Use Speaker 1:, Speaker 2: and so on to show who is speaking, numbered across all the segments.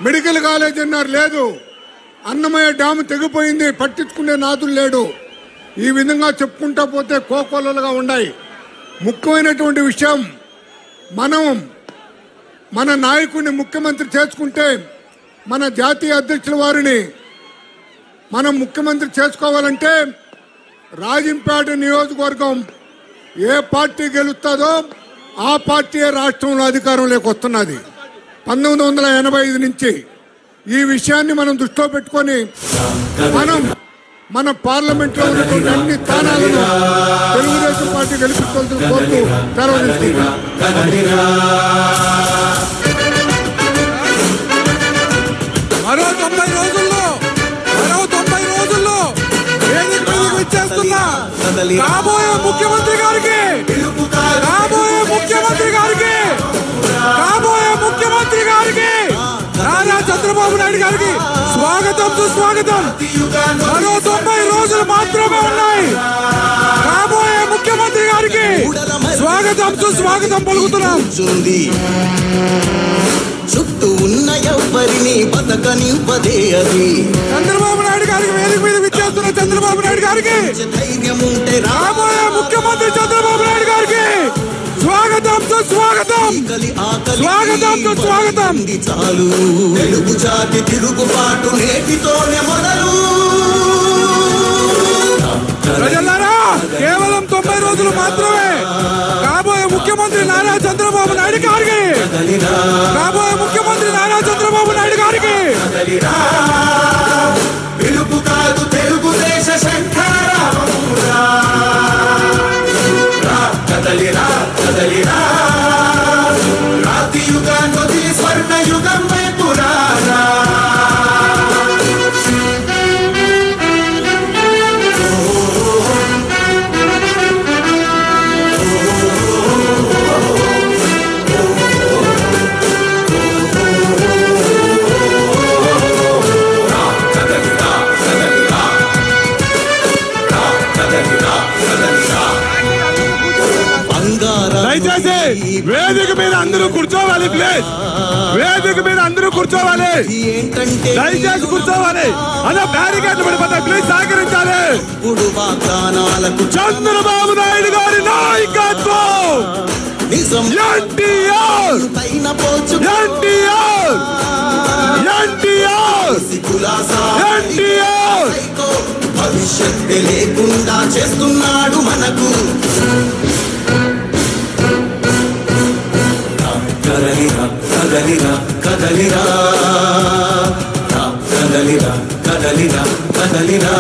Speaker 1: Medical college అన్నారు, లేదు. Annamayya dam తెగిపోయింది, పట్టించుకునే నాదులు లేడు. ఈ విధంగా చెప్పుకుంటా పోతే కోకొల్లలుగా ఉన్నాయి. ముఖ్యమైనటువంటి విషయం, మన నాయకుడిని ముఖ్యమంత్రి చేసుకుంటే, మన జాతీయ అధ్యక్షుల వారిని మనం ముఖ్యమంత్రి చేసుకోవాలంటే రాజంపేట నియోజకవర్గం ఏ పార్టీ గెలుస్తుందో ఆ పార్టీ రాష్ట్రంలో అధికారంలోకి వస్తున్నది 1985 నుంచి. ఈ విషయాన్ని మనం దృష్టిలో పెట్టుకొని మన పార్లమెంట్లో ఉన్నటువంటి అన్ని స్థానాలను తెలుగుదేశం పార్టీ గెలిపించాల్సిన కోరుతూ సెలవు తీసుకుంటున్నాం.
Speaker 2: మరో 90 రోజుల్లో రాబోయే ముఖ్యమంత్రి గారికి నారా చంద్రబాబు నాయుడు గారికి స్వాగతం సుస్వాగతం. మరో 90 రోజులు మాత్రమే ఉన్నాయి. రాబోయే ముఖ్యమంత్రి గారికి స్వాగతం సుస్వాగతం పలుకుతున్నాం.
Speaker 3: చుట్టూ ఉన్న ఎవ్వరిని బతకనివ్వదే అది.
Speaker 2: చంద్రబాబు నాయుడు గారికి వేదిక మీద విచ్చేస్తున్న చంద్రబాబు నాయుడు గారికి
Speaker 3: ధైర్యం ఉంటే
Speaker 2: రాబోయే ముఖ్యమంత్రి చంద్రబాబు నాయుడు గారికి స్వాగతం సుస్వాగతం. స్వాగతం సుస్వాగతం.
Speaker 3: చాలు తెలుగు జాతి తిరుగుబాటు నేటితోనే మొదలు.
Speaker 2: ప్రజలారా, కేవలం 90 రోజులు మాత్రమే. కాబోయే ముఖ్యమంత్రి నారా చంద్రబాబు నాయుడు గారికి
Speaker 3: పిలుపు కాదు తెలుగుదేశ శంఖారావమురా. కదలిరా కదలిరా, రాతి యుగాన్ని వదిలి స్వర్ణ యుగం వైపు రారా.
Speaker 2: దయచేసి వేదిక మీద అందరూ కూర్చోవాలి. ప్లీజ్, వేదిక మీద అందరూ కూర్చోవాలి. దయచేసి కూర్చోవాలి. అలా బ్యారికేడ్లు పడిపోతాయి. ప్లీజ్ సహకరించాలి. చంద్రబాబు నాయుడు గారి నాయకత్వం, ఎన్టీఆర్
Speaker 3: భవిష్యత్తు లేకుండా చేస్తున్నాడు మనకు. కదలిరా కదలిరా కదలిరా, కదలిరా కదలిరా కదలిరా,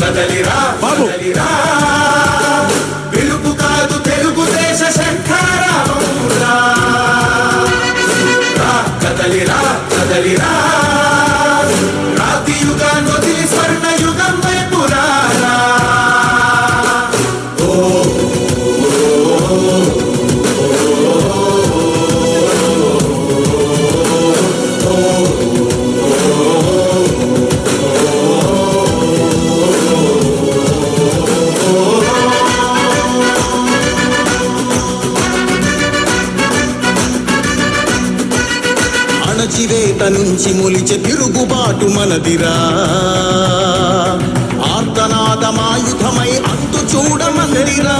Speaker 3: కదలిరా బాబు. పిలుపు కాదు తెలుగుదేశ శంఖారావమురా. కదలిరా కదలిరా, రాతి యుగాన్ని వదిలి స్వర్ణ యుగం వైపు రారా. అణచివేత నుంచి మొలిచే తిరుగుబాటు మనదిరా. ఆర్తనాదమాయుధమై అంతు చూడమందిరా.